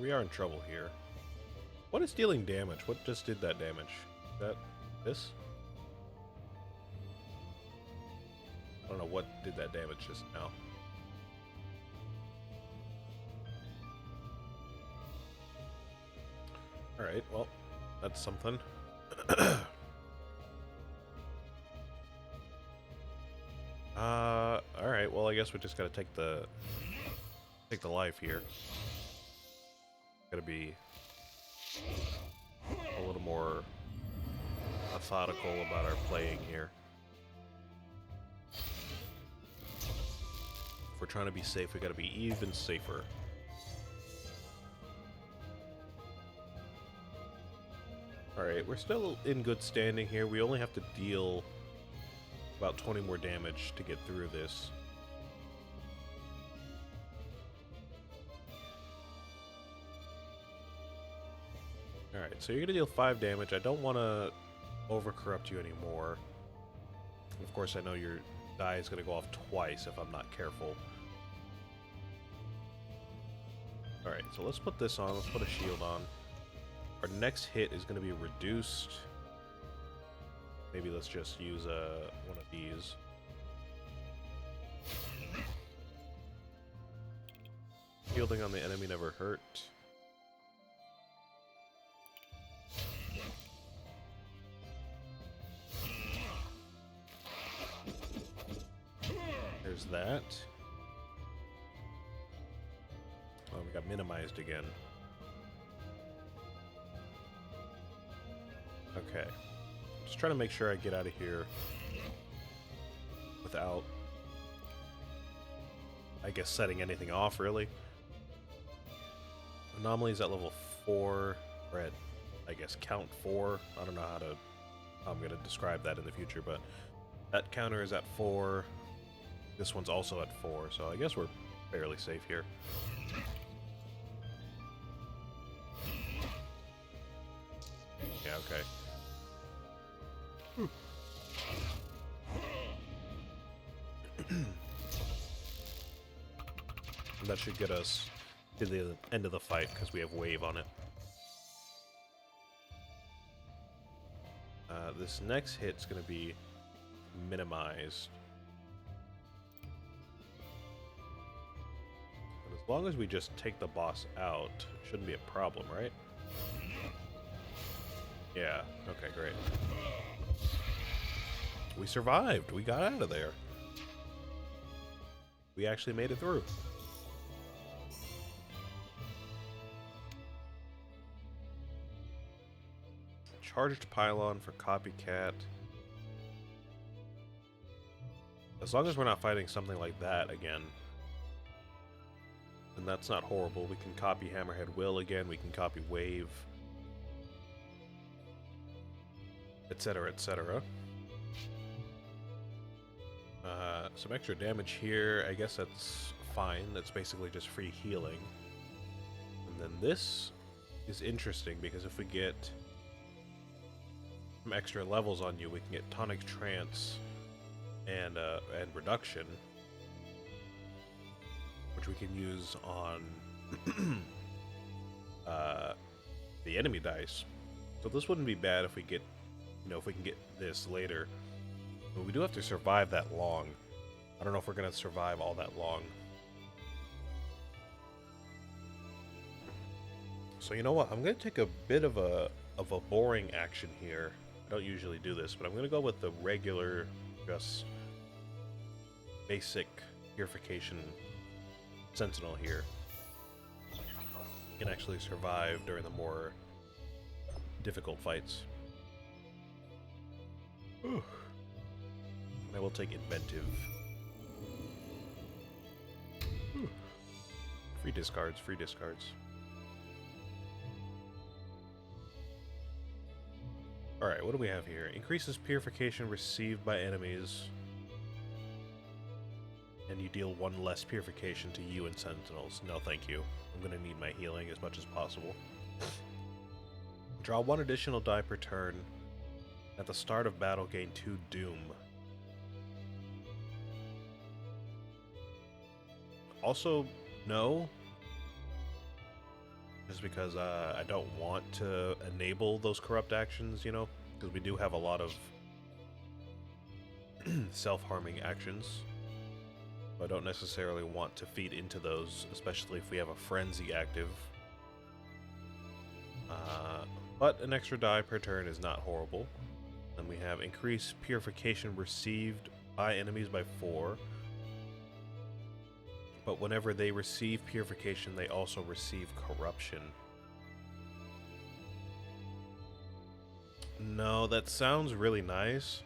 We are in trouble here. What is dealing damage? What just did that damage? Is that this? I don't know what did that damage just now. Alright, well, that's something. Alright, well I guess we just gotta take the life here. Gotta be a little more methodical about our playing here. If we're trying to be safe, we gotta be even safer. Alright, we're still in good standing here. We only have to deal about 20 more damage to get through this. Alright, so you're gonna deal 5 damage. I don't want to overcorrupt you anymore. Of course, I know your die is gonna go off twice if I'm not careful. Alright, so let's put this on. Let's put a shield on. Our next hit is going to be reduced. Maybe let's just use one of these. Shielding on the enemy never hurt. There's that. Oh, we got minimized again. Okay. Just trying to make sure I get out of here without, I guess, setting anything off, really. Anomalies at level 4, or at, I guess, count 4. I don't know how I'm going to describe that in the future, but that counter is at 4. This one's also at 4, so I guess we're fairly safe here. Yeah, okay. That should get us to the end of the fight because we have wave on it. This next hit's going to be minimized. But as long as we just take the boss out, it shouldn't be a problem, right? Yeah, okay, great. We survived. We got out of there. We actually made it through. Charged pylon for copycat. As long as we're not fighting something like that again, then that's not horrible. We can copy Hammerhead Will again. We can copy Wave, etc., etc. Some extra damage here. I guess that's fine. That's basically just free healing. And then this is interesting because if we get some extra levels on you, we can get tonic trance and reduction, which we can use on the enemy dice. So this wouldn't be bad if we get, if we can get this later. But we do have to survive that long. I don't know if we're going to survive all that long. So you know what? I'm going to take a bit of a boring action here. I don't usually do this, but I'm going to go with the regular, just basic purification sentinel here. You can actually survive during the more difficult fights. Whew. I will take inventive. Whew. Free discards, free discards. Alright, what do we have here? Increases purification received by enemies. And you deal 1 less purification to you and sentinels. No, thank you. I'm going to need my healing as much as possible. Draw 1 additional die per turn. At the start of battle, gain 2 doom. Also, no. just because I don't want to enable those corrupt actions, you know, because we do have a lot of self-harming actions. So I don't necessarily want to feed into those, especially if we have a frenzy active. But an extra die per turn is not horrible. Then we have increased purification received by enemies by 4. But whenever they receive purification, they also receive corruption. No, that sounds really nice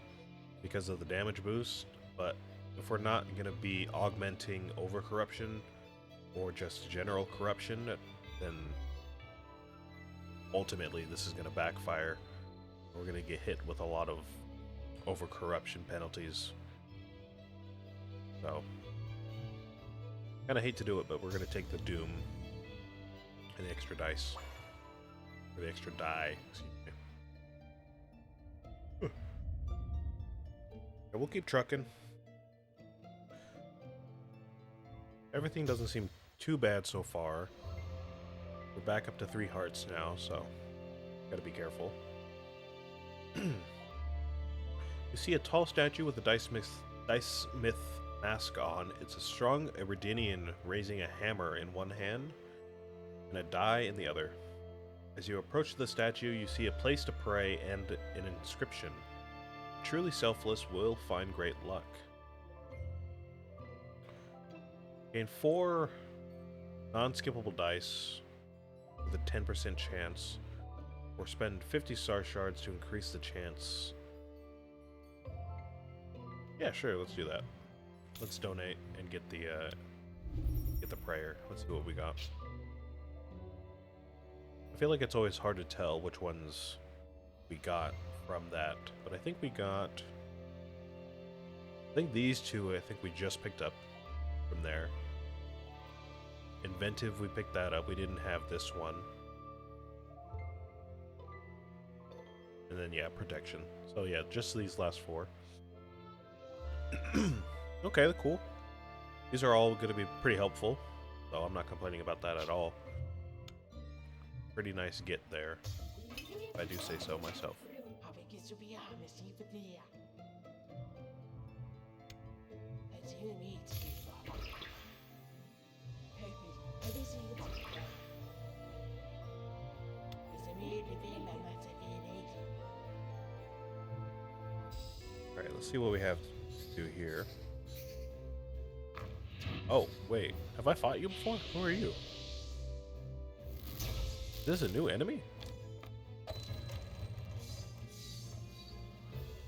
because of the damage boost, but if we're not going to be augmenting over corruption or just general corruption, then ultimately this is going to backfire. We're going to get hit with a lot of over corruption penalties. So, kind of hate to do it, but we're going to take the doom and the extra dice. Or the extra die, excuse me. And we'll keep trucking. Everything doesn't seem too bad so far. We're back up to 3 hearts now, so gotta be careful. You see a tall statue with a dice smith mask on. It's a strong Eridinian raising a hammer in one hand and a die in the other. As you approach the statue, you see a place to pray and an inscription. Truly selfless will find great luck. Gain 4 non-skippable dice with a 10% chance, or spend 50 star shards to increase the chance. Yeah, sure, let's do that. Let's donate and get the prayer. Let's see what we got. I feel like it's always hard to tell which ones we got from that, but I think we got... I think these two, I think we just picked up from there. Inventive, we picked that up. We didn't have this one. And then, yeah, protection. So, yeah, just these last 4. Okay, cool. These are all going to be pretty helpful, so I'm not complaining about that at all. Pretty nice get there, if I do say so myself. Alright, let's see what we have to do here. Oh, wait. Have I fought you before? Who are you? Is this a new enemy?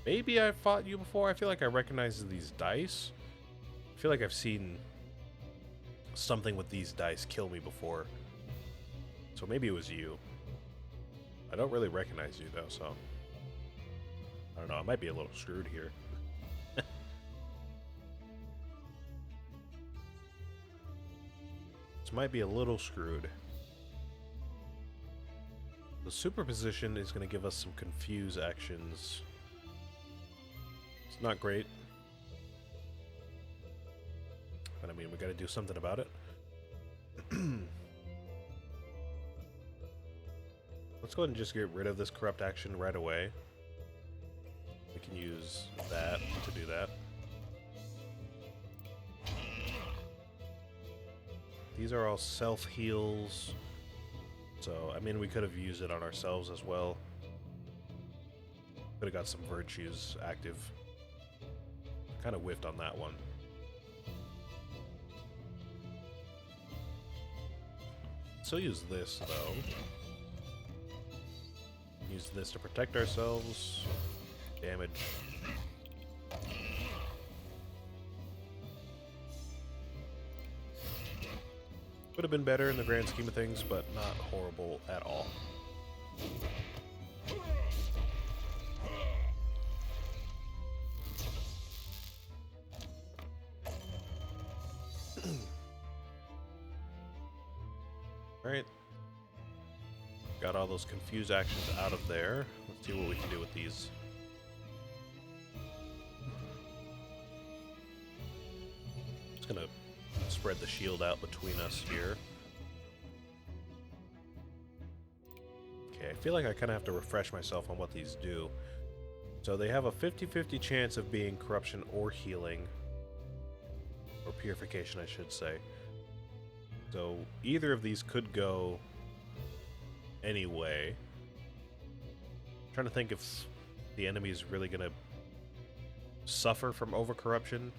Maybe I fought you before. I feel like I recognize these dice. I feel like I've seen something with these dice kill me before. So maybe it was you. I don't really recognize you though, so... I don't know, I might be a little screwed here. This might be a little screwed. The superposition is going to give us some confuse actions. It's not great. But I mean, we got to do something about it. Let's go ahead and just get rid of this corrupt action right away. We can use that to do that. These are all self-heals. So, I mean, we could have used it on ourselves as well. Could have got some virtues active. Kind of whiffed on that one. Still use this, though. Use this to protect ourselves. Damage. Would have been better in the grand scheme of things, but not horrible at all. Alright. Got all those confused actions out of there. Let's see what we can do with these. Just gonna spread the shield out between us here. Okay, I feel like I kind of have to refresh myself on what these do. So they have a 50-50 chance of being corruption or healing. Or purification, I should say. So either of these could go anyway. I'm trying to think if the enemy is really going to suffer from overcorruption.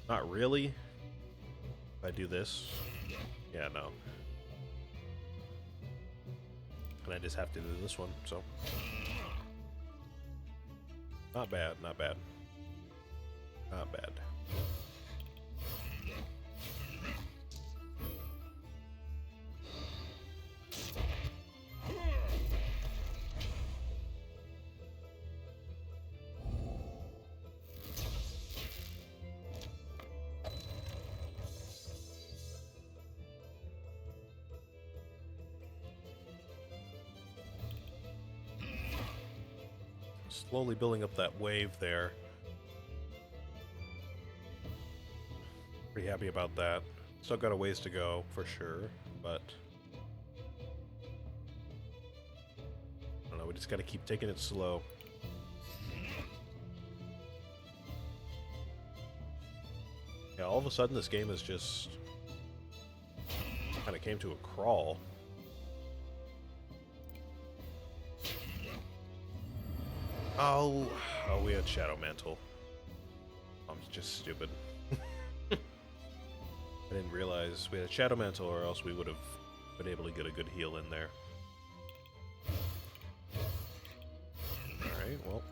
Not really. If I do this. Yeah, no. And I just have to do this one, so. Not bad, not bad. Not bad. Slowly building up that wave there. Pretty happy about that. Still got a ways to go, for sure, but I don't know, we just gotta keep taking it slow. Yeah, all of a sudden this game is just kind of came to a crawl. Oh, we had Shadow Mantle. I'm just stupid. I didn't realize we had a Shadow Mantle, or else we would have been able to get a good heal in there. Alright, well.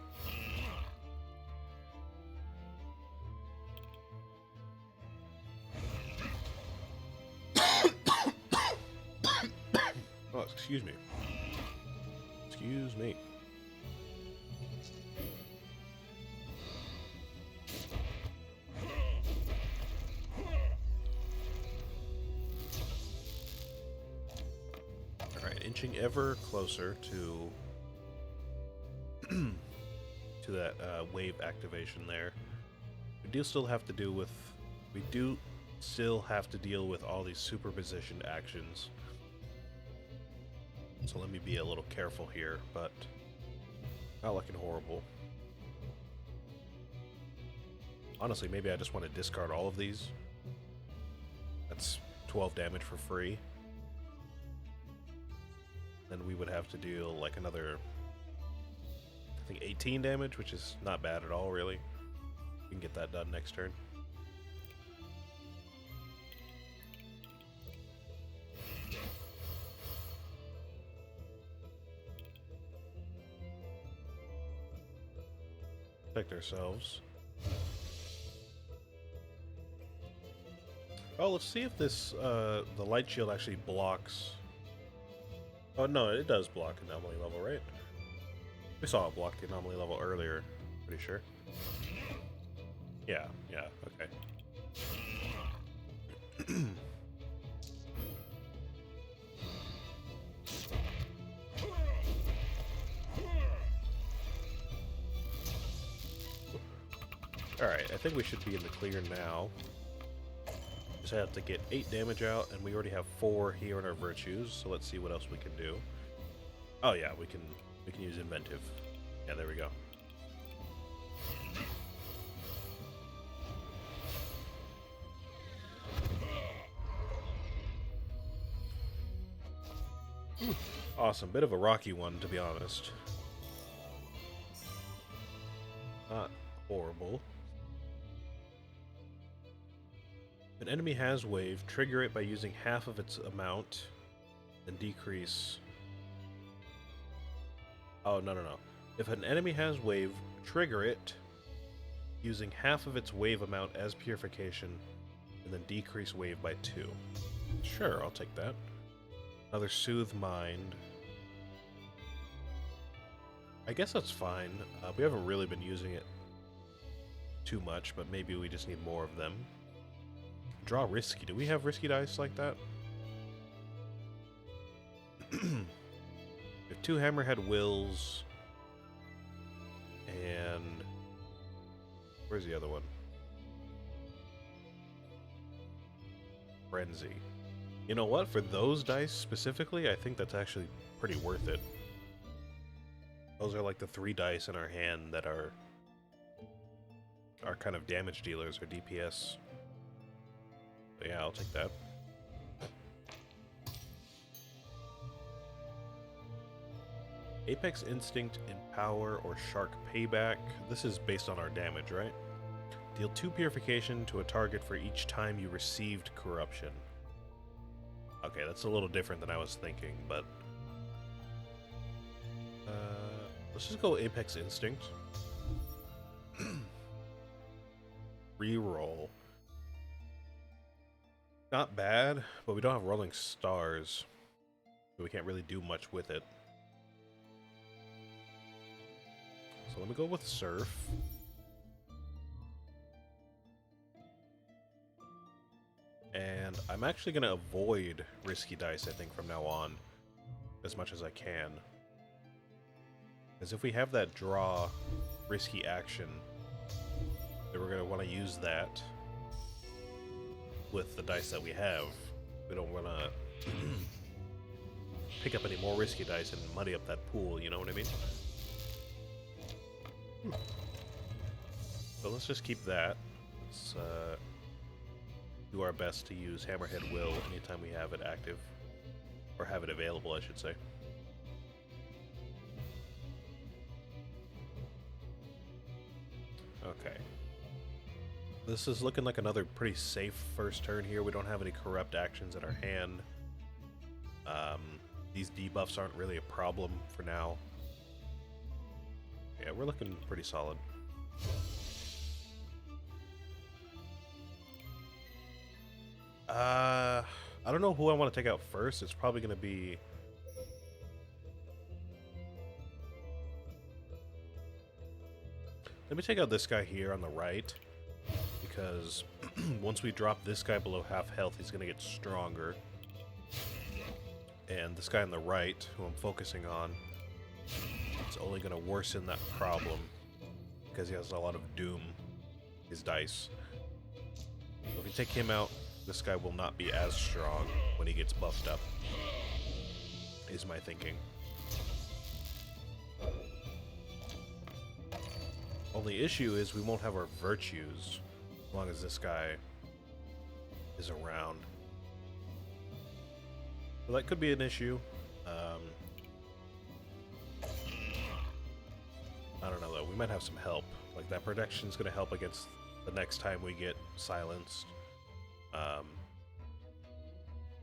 Oh, excuse me. Excuse me. Inching ever closer to to that wave activation there. We do still have to deal with all these superpositioned actions. So let me be a little careful here, but not looking horrible. Honestly, maybe I just want to discard all of these. That's 12 damage for free. Then we would have to deal like another, I think 18 damage, which is not bad at all, really. We can get that done next turn. Protect ourselves. Oh, let's see if this, the light shield actually blocks. Oh, no, it does block anomaly level, right? We saw it block the anomaly level earlier, pretty sure. Yeah, okay. Alright, I think we should be in the clear now. Just have to get 8 damage out, and we already have 4 here in our virtues, so let's see what else we can do. Oh yeah, we can use inventive. Yeah, there we go. Awesome, bit of a rocky one, to be honest. Not horrible. If an enemy has wave, trigger it by using half of its amount and decrease. Oh, no. If an enemy has wave, trigger it using half of its wave amount as purification and then decrease wave by 2. Sure, I'll take that. Another Soothe Mind. I guess that's fine. We haven't really been using it too much, but maybe we just need more of them. Draw risky. Do we have risky dice like that? We have 2 Hammerhead Wills. And where's the other one? Frenzy. You know what? For those dice specifically, I think that's actually pretty worth it. Those are like the 3 dice in our hand that are kind of damage dealers or DPS. So yeah, I'll take that. Apex Instinct, Empower, or Shark Payback. This is based on our damage, right? Deal 2 Purification to a target for each time you received Corruption. Okay, that's a little different than I was thinking, but... let's just go Apex Instinct. Reroll. Not bad, but we don't have Rolling Stars, so we can't really do much with it. So let me go with Surf. And I'm actually going to avoid risky dice, I think, from now on, as much as I can. Because if we have that draw risky action, then we're going to want to use that with the dice that we have. We don't want to pick up any more risky dice and muddy up that pool, you know what I mean? So let's just keep that. Let's do our best to use Hammerhead Will anytime we have it active. Or have it available, I should say. Okay. This is looking like another pretty safe first turn here. We don't have any corrupt actions in our hand. These debuffs aren't really a problem for now. Yeah, we're looking pretty solid. I don't know who I want to take out first. It's probably going to be... Let me take out this guy here on the right, because once we drop this guy below half health, he's going to get stronger. And this guy on the right, who I'm focusing on, it's only going to worsen that problem, because he has a lot of doom, his dice. So if we take him out, this guy will not be as strong when he gets buffed up, is my thinking. Only issue is we won't have our virtues as long as this guy is around. So that could be an issue. I don't know though, we might have some help. Like that protection's gonna help against the next time we get silenced.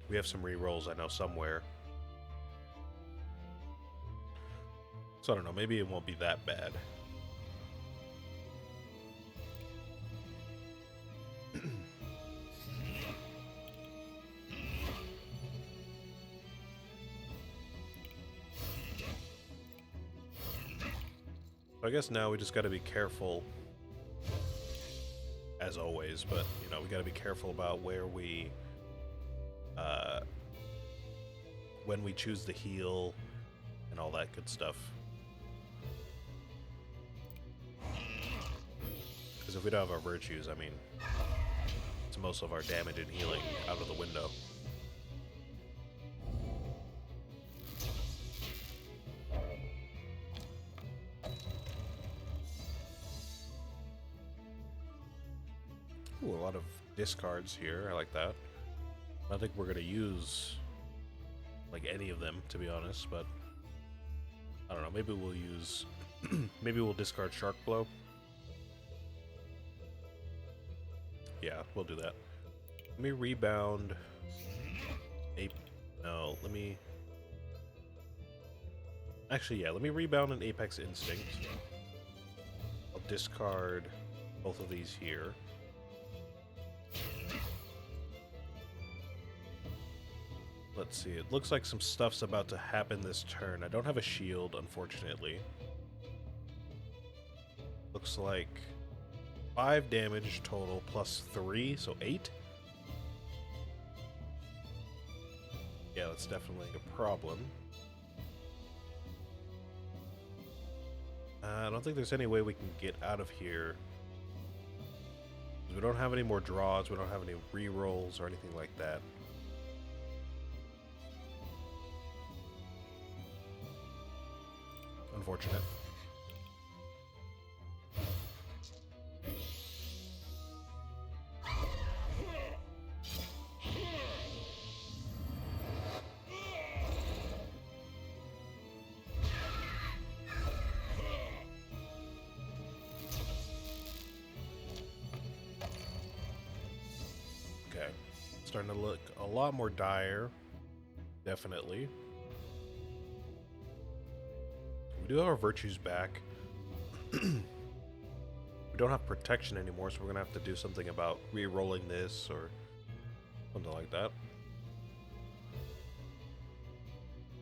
We have some rerolls I know somewhere. So I don't know, maybe it won't be that bad. I guess now we just gotta be careful, as always, but, you know, we gotta be careful about where we, when we choose to heal, and all that good stuff. Because if we don't have our virtues, I mean, it's most of our damage and healing out of the window. Ooh, a lot of discards here. I like that. I don't think we're going to use like any of them, to be honest, but I don't know. Maybe we'll use... maybe we'll discard Shark Blow. Yeah, we'll do that. Let me rebound... No, let me... Actually, yeah, let me rebound an Apex Instinct. I'll discard both of these here. Let's see, it looks like some stuff's about to happen this turn. I don't have a shield, unfortunately. Looks like 5 damage total plus 3, so 8. Yeah, that's definitely a problem. I don't think there's any way we can get out of here. We don't have any more draws, we don't have any rerolls or anything like that. unfortunate. Okay, starting to look a lot more dire, definitely. We do have our virtues back. We don't have protection anymore, so we're gonna have to do something about re-rolling this or something like that.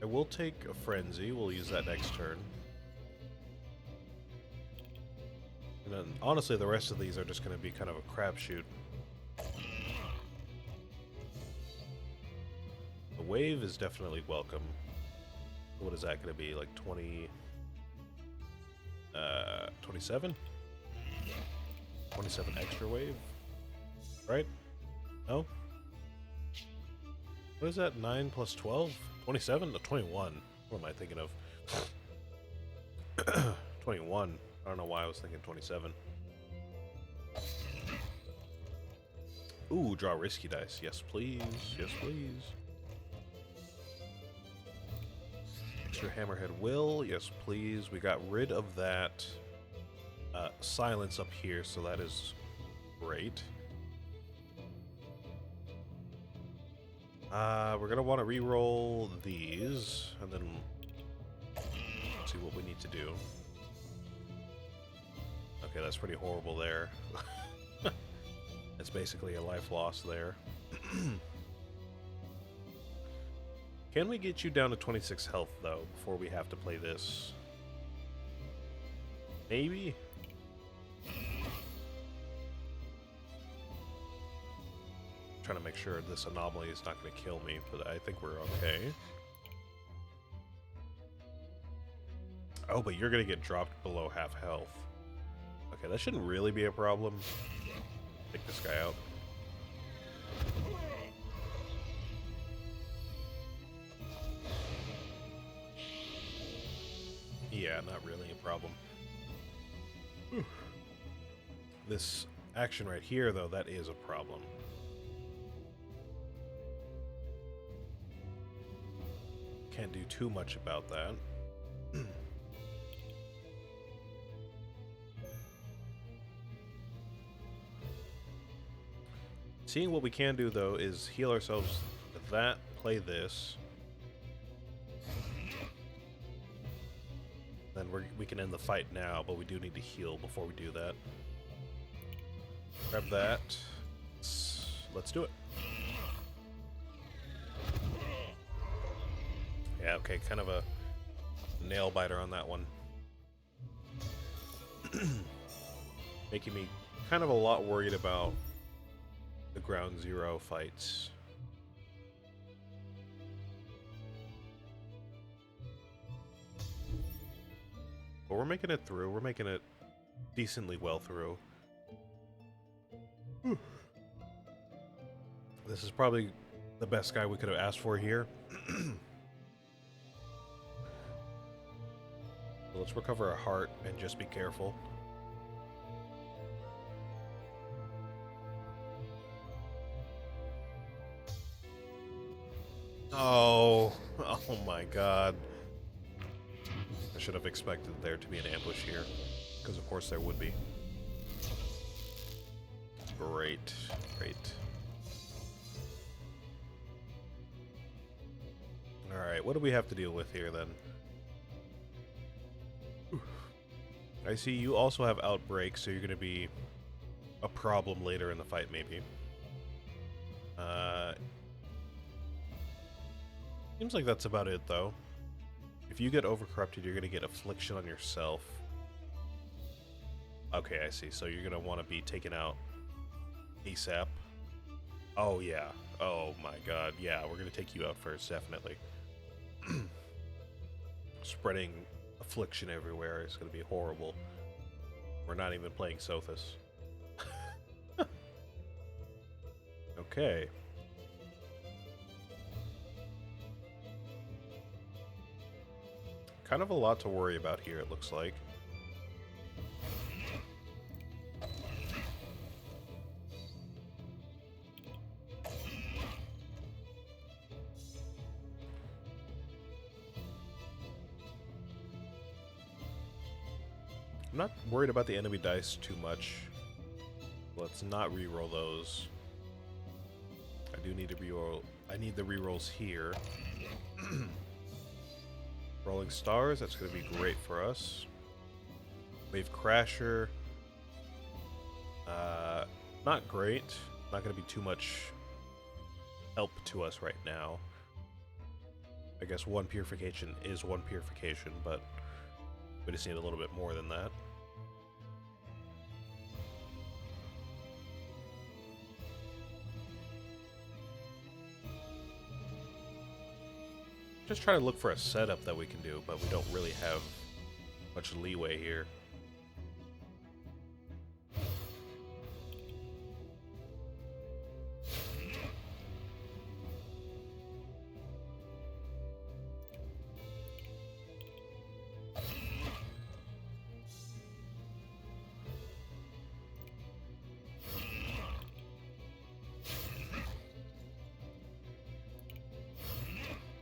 I will take a frenzy. We'll use that next turn. And then, honestly, the rest of these are just going to be kind of a crapshoot. The wave is definitely welcome. What is that going to be? Like 20... 27? 27 extra wave? Right? No? What is that? 9 plus 12? 27? No, 21. What am I thinking of? 21. I don't know why I was thinking 27. Ooh, draw risky dice. Yes, please. Yes, please. Extra Hammerhead will. Yes, please. We got rid of that silence up here, so that is great. We're going to want to re-roll these, and then see what we need to do. Okay, that's pretty horrible there. It's basically a life loss there. Can we get you down to 26 health, though, before we have to play this? Maybe? Trying to make sure this anomaly is not going to kill me, but I think we're okay. Oh, but you're going to get dropped below half health. Okay, that shouldn't really be a problem. Take this guy out. Yeah, not really a problem. This action right here, though, that is a problem. Can't do too much about that. Seeing what we can do, though, is heal ourselves with that, play this. Then we can end the fight now, but we do need to heal before we do that. Grab that. Let's do it. Yeah, okay, kind of a nail biter on that one. Making me kind of a lot worried about the ground zero fights. But we're making it through. We're making it decently well through. This is probably the best guy we could have asked for here. Let's recover our heart and just be careful. Oh, oh my god. I should have expected there to be an ambush here, because of course there would be. Great, great. Alright, what do we have to deal with here then? I see you also have Outbreak, so you're going to be a problem later in the fight, maybe. Seems like that's about it, though. If you get overcorrupted, you're going to get Affliction on yourself. Okay, I see. So you're going to want to be taken out ASAP. Oh, yeah. Oh, my God. Yeah, we're going to take you out first, definitely. Spreading Affliction everywhere is going to be horrible. We're not even playing Sothis. Okay. kind of a lot to worry about here, it looks like. I'm not worried about the enemy dice too much. Let's not reroll those. I do need to reroll. I need the rerolls here. Rolling Stars, that's going to be great for us. Wave Crasher. Not great. Not going to be too much help to us right now. I guess one purification is one purification, but we just need a little bit more than that. Just trying to look for a setup that we can do, but we don't really have much leeway here.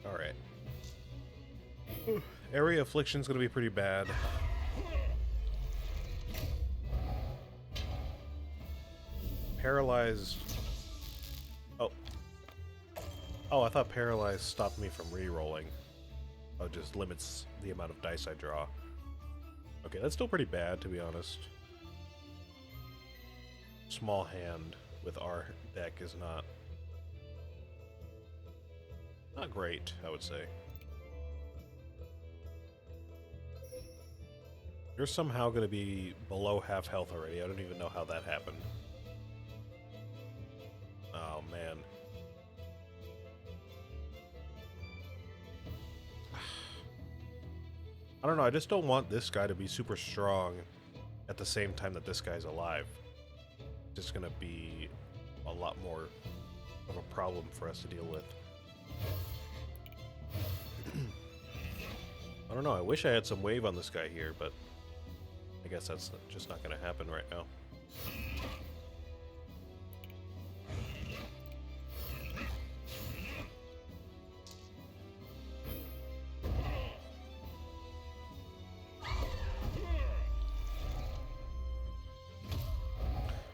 Alright. Area Affliction's gonna be pretty bad. Paralyzed. Oh. Oh, I thought Paralyzed stopped me from re-rolling. Oh, it just limits the amount of dice I draw. Okay, that's still pretty bad, to be honest. Small hand with our deck is not great, I would say. You're somehow going to be below half health already. I don't even know how that happened. Oh, man. I don't know, I just don't want this guy to be super strong at the same time that this guy's alive. It's just going to be a lot more of a problem for us to deal with. I don't know, I wish I had some wave on this guy here, but I guess that's just not going to happen right now.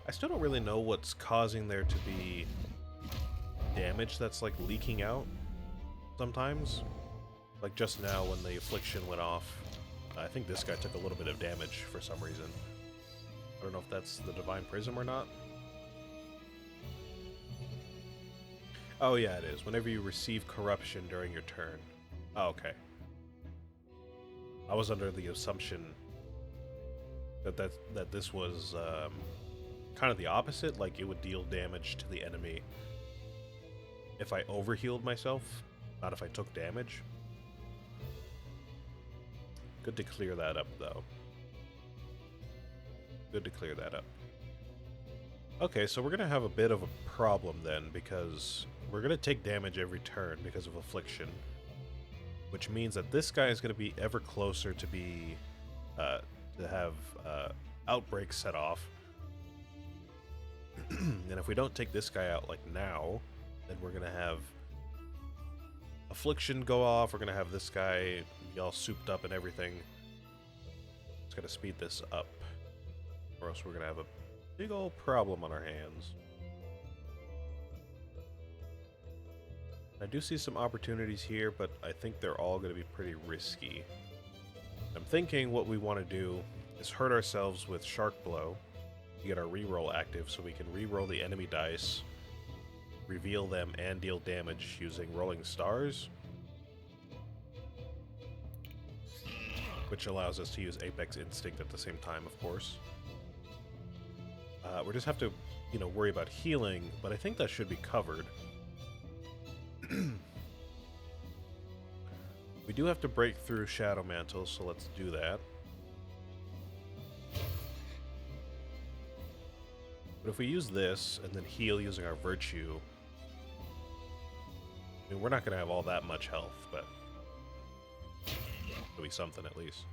I still don't really know what's causing there to be damage that's like leaking out sometimes. Like just now when the affliction went off, I think this guy took a little bit of damage for some reason. I don't know if that's the Divine Prism or not. Oh yeah, it is. Whenever you receive corruption during your turn. Oh, okay. I was under the assumption that this was kind of the opposite, like it would deal damage to the enemy if I overhealed myself, not if I took damage. Good to clear that up, though. Good to clear that up. Okay, so we're going to have a bit of a problem then, because we're going to take damage every turn because of Affliction, which means that this guy is going to be ever closer to be, to have Outbreak set off. And if we don't take this guy out, like, now, then we're going to have Affliction go off, we're going to have this guy be all souped up and everything. It's going to speed this up, or else we're going to have a big old problem on our hands. I do see some opportunities here, but I think they're all going to be pretty risky. I'm thinking what we want to do is hurt ourselves with Shark Blow to get our reroll active so we can reroll the enemy dice, reveal them, and deal damage using Rolling Stars, which allows us to use Apex Instinct at the same time, of course. We just have to, you know, worry about healing, but I think that should be covered. We do have to break through Shadow Mantle, so let's do that. But if we use this and then heal using our Virtue, I mean, we're not going to have all that much health, but we me something at least.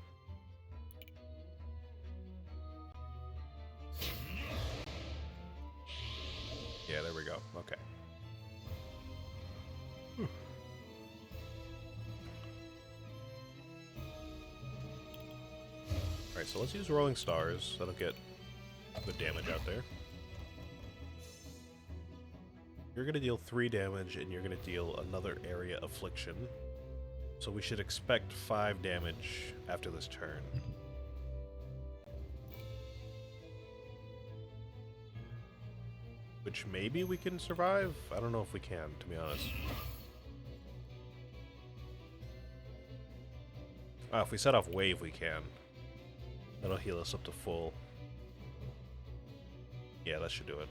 Yeah, there we go. Okay. Alright, so let's use Rolling Stars. That'll get good damage out there. You're going to deal 3 damage, and you're going to deal another area affliction. So we should expect 5 damage after this turn. Which maybe we can survive? I don't know if we can, to be honest. Ah, if we set off Wave, we can. That'll heal us up to full. Yeah, that should do it.